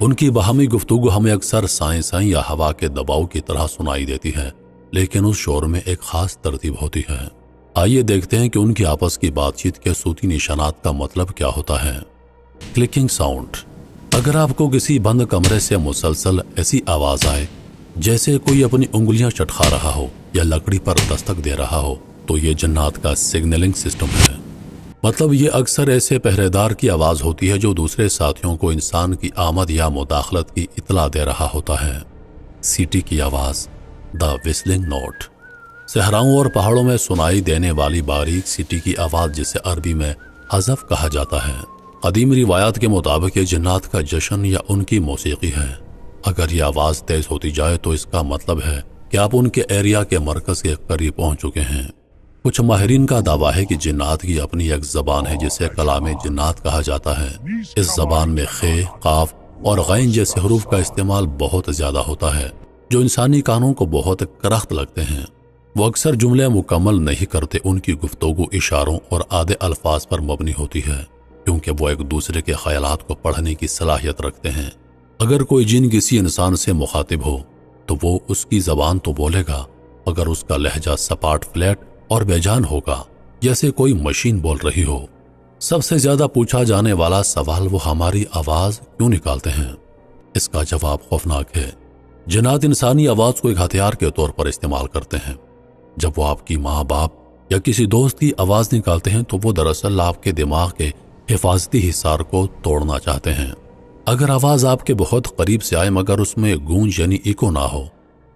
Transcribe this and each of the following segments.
ان کی باہمی گفتگو ہمیں اکثر سائیں یا ہوا کے دباؤ کی طرح سنائی دیتی ہے، لیکن اس شور میں ایک خاص ترتیب ہوتی ہے۔ آئیے دیکھتے ہیں کہ ان کی آپس کی بات چیت کے صوتی نشانات کا مطلب کیا ہوتا ہے۔ Clicking sound. اگر آپ کو کسی بند کمرے سے مسلسل ایسی آواز آئے جیسے کوئی اپنی انگلیاں چٹکا رہا ہو یا لکڑی پر دستک دے رہا ہو، تو یہ جنات کا سگنلنگ سسٹم ہے۔ مطلب یہ اکثر ایسے پہرے دار کی آواز ہوتی ہے جو دوسرے ساتھیوں کو انسان کی آمد یا مداخلت کی اطلاع دے رہا ہوتا ہے۔ سیٹی کی آواز، دا وسلنگ نوٹ۔ صحراؤں اور پہاڑوں میں سنائی دینے والی باریک سیٹی کی آواز، جسے عربی میں حذف کہا جاتا ہے، قدیم روایات کے مطابق یہ جنات کا جشن یا ان کی موسیقی ہے۔ اگر یہ آواز تیز ہوتی جائے تو اس کا مطلب ہے کہ آپ ان کے ایریا کے مرکز کے قریب پہنچ چکے ہیں۔ کچھ ماہرین کا دعویٰ ہے کہ جنات کی اپنی ایک زبان ہے جسے کلام جنات کہا جاتا ہے۔ اس زبان میں خ، قاف اور غین جیسے حروف کا استعمال بہت زیادہ ہوتا ہے، جو انسانی کانوں کو بہت کرخت لگتے ہیں۔ وہ اکثر جملے مکمل نہیں کرتے، ان کی گفتگو اشاروں اور آدھے الفاظ پر مبنی ہوتی ہے، کیونکہ وہ ایک دوسرے کے خیالات کو پڑھنے کی صلاحیت رکھتے ہیں۔ اگر کوئی جن کسی انسان سے مخاطب ہو تو وہ اس کی زبان تو بولے گا، مگر اس کا لہجہ سپاٹ، فلیٹ اور بے جان ہوگا، جیسے کوئی مشین بول رہی ہو۔ سب سے زیادہ پوچھا جانے والا سوال، وہ ہماری آواز کیوں نکالتے ہیں؟ اس کا جواب خوفناک ہے۔ جنات انسانی آواز کو ایک ہتھیار کے طور پر استعمال کرتے ہیں۔ جب وہ آپ کی ماں، باپ یا کسی دوست کی آواز نکالتے ہیں تو وہ دراصل آپ کے دماغ کے حفاظتی حصار کو توڑنا چاہتے ہیں۔ اگر آواز آپ کے بہت قریب سے آئے مگر اس میں گونج یعنی ایکو نہ ہو،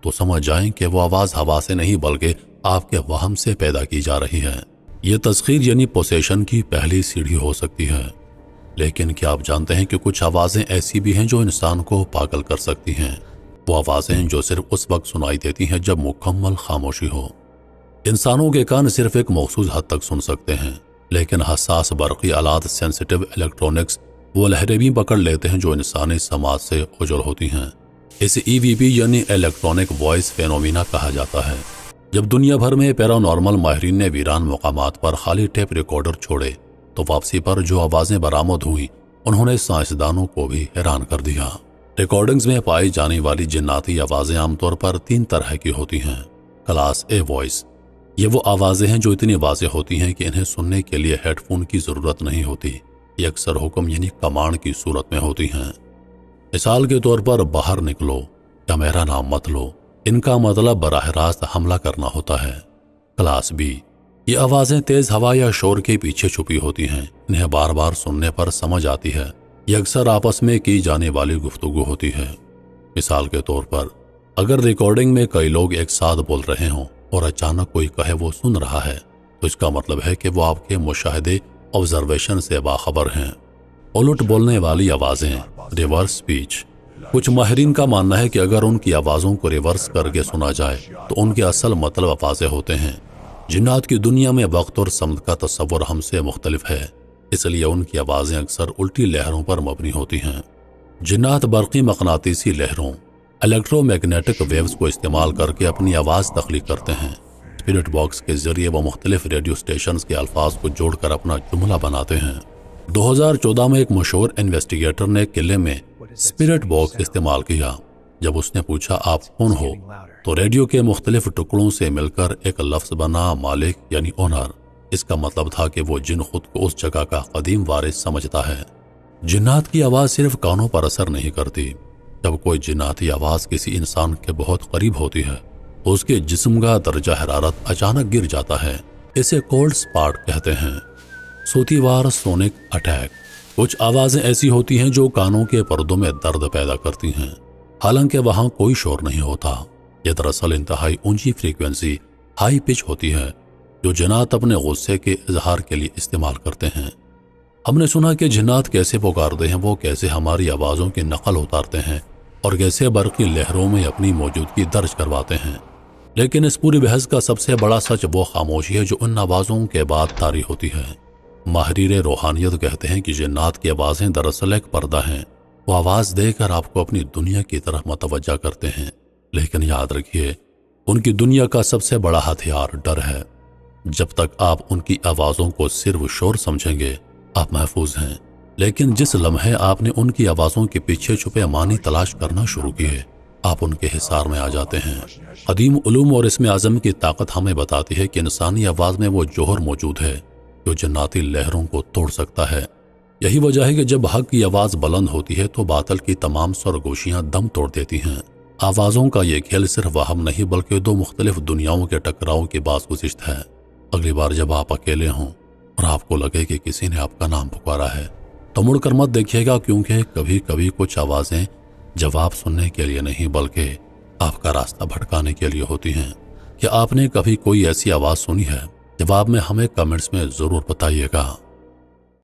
تو سمجھ جائیں کہ وہ آواز ہوا سے نہیں بلکہ آپ کے وہم سے پیدا کی جا رہی ہے۔ یہ تسخیر یعنی پوسیشن کی پہلی سیڑھی ہو سکتی ہے۔ لیکن کیا آپ جانتے ہیں کہ کچھ آوازیں ایسی بھی ہیں جو انسان کو پاگل کر سکتی ہیں؟ وہ آوازیں جو صرف اس وقت سنائی دیتی ہیں جب مکمل خاموشی ہو۔ انسانوں کے کان صرف ایک مخصوص حد تک سن سکتے ہیں، لیکن حساس برقی آلات، سینسٹیو الیکٹرونکس، وہ لہریں بھی پکڑ لیتے ہیں جو انسانی سماج سے اوجھل ہوتی ہیں۔ اسے EVP یعنی الیکٹرونک وائس فینومینا کہا جاتا ہے۔ جب دنیا بھر میں پیرانارمل ماہرین نے ویران مقامات پر خالی ٹیپ ریکارڈر چھوڑے تو واپسی پر جو آوازیں برآمد ہوئیں انہوں نے سائنسدانوں کو بھی حیران کر دیا۔ ریکارڈنگز میں پائی جانے والی جناتی آوازیں عام طور پر 3 طرح کی ہوتی ہیں۔ کلاس A وائس، یہ وہ آوازیں ہیں جو اتنی واضح ہوتی ہیں کہ انہیں سننے کے لیے ہیڈ فون کی ضرورت نہیں ہوتی۔ یہ اکثر حکم یعنی کمانڈ کی صورت میں ہوتی ہیں۔ مثال کے طور پر باہر نکلو یا میرا نام مت لو، ان کا مطلب براہ راست حملہ کرنا ہوتا ہے۔ کلاس B، یہ آوازیں تیز ہوا یا شور کے پیچھے چھپی ہوتی ہیں، انہیں بار بار سننے پر سمجھ آتی ہے۔ یہ اکثر آپس میں کی جانے والی گفتگو ہوتی ہے۔ مثال کے طور پر اگر ریکارڈنگ میں کئی لوگ ایک ساتھ بول رہے ہوں اور اچانک کوئی کہے وہ سن رہا ہے، تو اس کا مطلب ہے کہ وہ آپ کے مشاہدے، آبزرویشن سے باخبر ہیں۔ الٹ بولنے والی آوازیں، ریورس سپیچ۔ کچھ ماہرین کا ماننا ہے کہ اگر ان کی آوازوں کو ریورس کر کے سنا جائے تو ان کے اصل مطلب واضح ہوتے ہیں۔ جنات کی دنیا میں وقت اور سمت کا تصور ہم سے مختلف ہے، اس لیے ان کی آوازیں اکثر الٹی لہروں پر مبنی ہوتی ہیں۔ جنات برقی مقناطیسی لہروں، الیکٹرو میگنیٹک ویوز کو استعمال کر کے اپنی آواز تخلیق کرتے ہیں۔ اسپرٹ باکس کے ذریعے وہ مختلف ریڈیو سٹیشنز کے الفاظ کو جوڑ کر اپنا جملہ بناتے ہیں۔ 2014 میں ایک مشہور انویسٹیگیٹر نے قلعے میں اسپرٹ باکس استعمال کیا۔ جب اس نے پوچھا آپ کون ہو تو ریڈیو کے مختلف ٹکڑوں سے مل کر ایک لفظ بنا، مالک یعنی اونر۔ اس کا مطلب تھا کہ وہ جن خود کو اس جگہ کا قدیم وارث سمجھتا ہے۔ جنات کی آواز صرف کانوں پر اثر نہیں کرتی۔ جب کوئی جناتی آواز کسی انسان کے بہت قریب ہوتی ہے تو اس کے جسم کا درجہ حرارت اچانک گر جاتا ہے۔ اسے کولڈ سپاٹ کہتے ہیں۔ صوتی وار سونک اٹیک۔ کچھ آوازیں ایسی ہوتی ہیں جو کانوں کے پردوں میں درد پیدا کرتی ہیں، حالانکہ وہاں کوئی شور نہیں ہوتا۔ یہ دراصل انتہائی اونچی فریکوینسی، ہائی پچ ہوتی ہے جو جنات اپنے غصے کے اظہار کے لیے استعمال کرتے ہیں۔ ہم نے سنا کہ جنات کیسے پکارتے ہیں، وہ کیسے ہماری آوازوں کی نقل اتارتے ہیں اور کیسے برقی لہروں میں اپنی موجودگی درج کرواتے ہیں۔ لیکن اس پوری بحث کا سب سے بڑا سچ وہ خاموشی ہے جو ان آوازوں کے بعد طاری ہوتی ہے۔ ماہرین روحانیت کہتے ہیں کہ جنات کی آوازیں دراصل ایک پردہ ہیں۔ وہ آواز دے کر آپ کو اپنی دنیا کی طرف متوجہ کرتے ہیں، لیکن یاد رکھیے ان کی دنیا کا سب سے بڑا ہتھیار ڈر ہے۔ جب تک آپ ان کی آوازوں کو صرف شور سمجھیں گے آپ محفوظ ہیں، لیکن جس لمحے آپ نے ان کی آوازوں کے پیچھے چھپے معنی تلاش کرنا شروع کیے، آپ ان کے حصار میں آ جاتے ہیں۔ قدیم علوم اور اسم اعظم کی طاقت ہمیں بتاتی ہے کہ انسانی آواز میں وہ جوہر موجود ہے جو جناتی لہروں کو توڑ سکتا ہے۔ یہی وجہ ہے کہ جب حق کی آواز بلند ہوتی ہے تو باطل کی تمام سرگوشیاں دم توڑ دیتی ہیں۔ آوازوں کا یہ کھیل صرف وہم نہیں بلکہ دو مختلف دنیاؤں کے ٹکراؤ کی باز گزشت ہے۔ اگلی بار جب آپ اکیلے ہوں اور آپ کو لگے کہ کسی نے آپ کا نام پکارا ہے تو مڑ کر مت دیکھیے گا، کیونکہ کبھی کبھی کچھ آوازیں جواب سننے کے لیے نہیں بلکہ آپ کا راستہ بھٹکانے کے لیے ہوتی ہیں۔ کیا آپ نے کبھی کوئی ایسی آواز سنی ہے؟ جواب میں ہمیں کمنٹس میں ضرور بتائیے گا۔